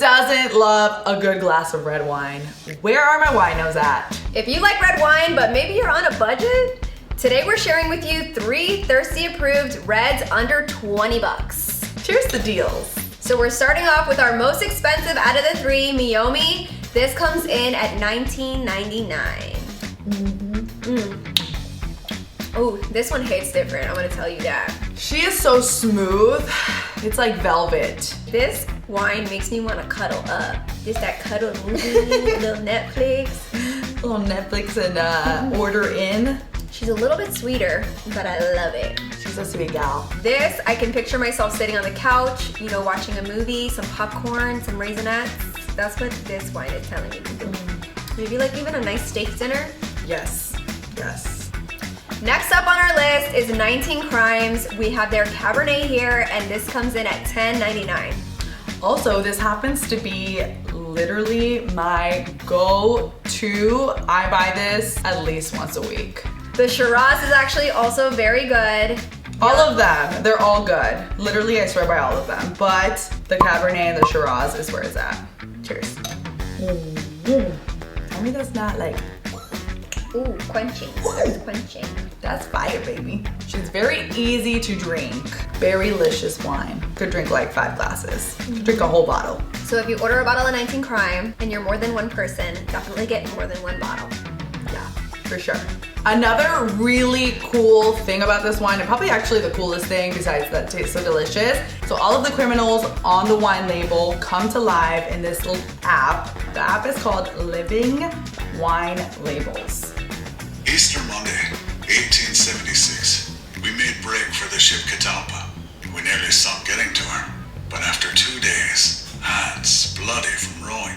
doesn't love a good glass of red wine? Where are my winos at? If you like red wine, but maybe you're on a budget, today we're sharing with you 3 Thirsty approved reds under 20 bucks. Cheers to deals. So we're starting off with our most expensive out of the 3, Meow Me. This comes in at $19.99. Oh, this one hits different, I'm gonna tell you that. She is so smooth. It's like velvet. This wine makes me wanna cuddle up. Just that cuddle movie, little Netflix. A little Netflix and order in. She's a little bit sweeter, but I love it. She's a sweet gal. This, I can picture myself sitting on the couch, you know, watching a movie, some popcorn, some Raisinets. That's what this wine is telling me to do. Maybe like even a nice steak dinner. Yes, yes. Next up on our list is 19 Crimes. We have their Cabernet here, and this comes in at $10.99. Also, this happens to be literally my go-to. I buy this at least once a week. The Shiraz is actually also very good. All of them, they're all good. Literally, I swear by all of them. But the Cabernet and the Shiraz is where it's at. Cheers. Tell me that's not like... Ooh, quenching. That's quenching. That's fire, baby. She's very easy to drink. Very delicious wine. Could drink like 5 glasses. Could drink a whole bottle. So if you order a bottle of 19 Crime and you're more than one person, definitely get more than one bottle. Yeah, for sure. Another really cool thing about this wine, and probably actually the coolest thing besides that it tastes so delicious. So all of the criminals on the wine label come to life in this little app. The app is called Living Wine Labels. Easter Monday, 1876. We made break for the ship Catalpa. We nearly sunk getting to her, but after 2 days, hands bloody from rowing,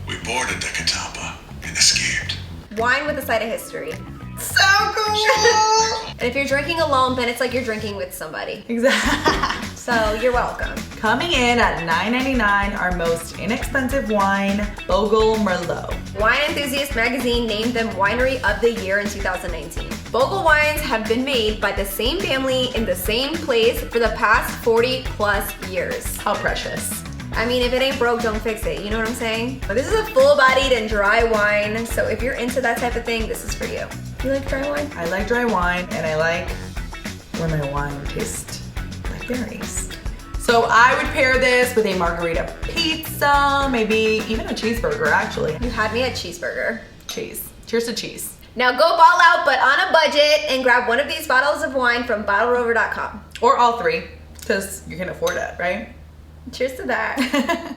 we boarded the Catalpa and escaped. Wine with a side of history. So cool! And if you're drinking alone, then it's like you're drinking with somebody. Exactly. So you're welcome. Coming in at $9.99, our most inexpensive wine, Boca Merlot. Wine Enthusiast magazine named them Winery of the Year in 2019. Bogle wines have been made by the same family in the same place for the past 40 plus years. How precious. I mean, if it ain't broke, don't fix it. You know what I'm saying? But this is a full-bodied and dry wine, so if you're into that type of thing, this is for you. You like dry wine? I like dry wine, and I like when my wine tastes like berries. So I would pair this with a margarita pizza, maybe even a cheeseburger, actually. You had me at cheeseburger. Cheese. Cheers to cheese. Now go ball out, but on a budget, and grab one of these bottles of wine from bottlerover.com. Or all 3, because you can afford it, right? Cheers to that.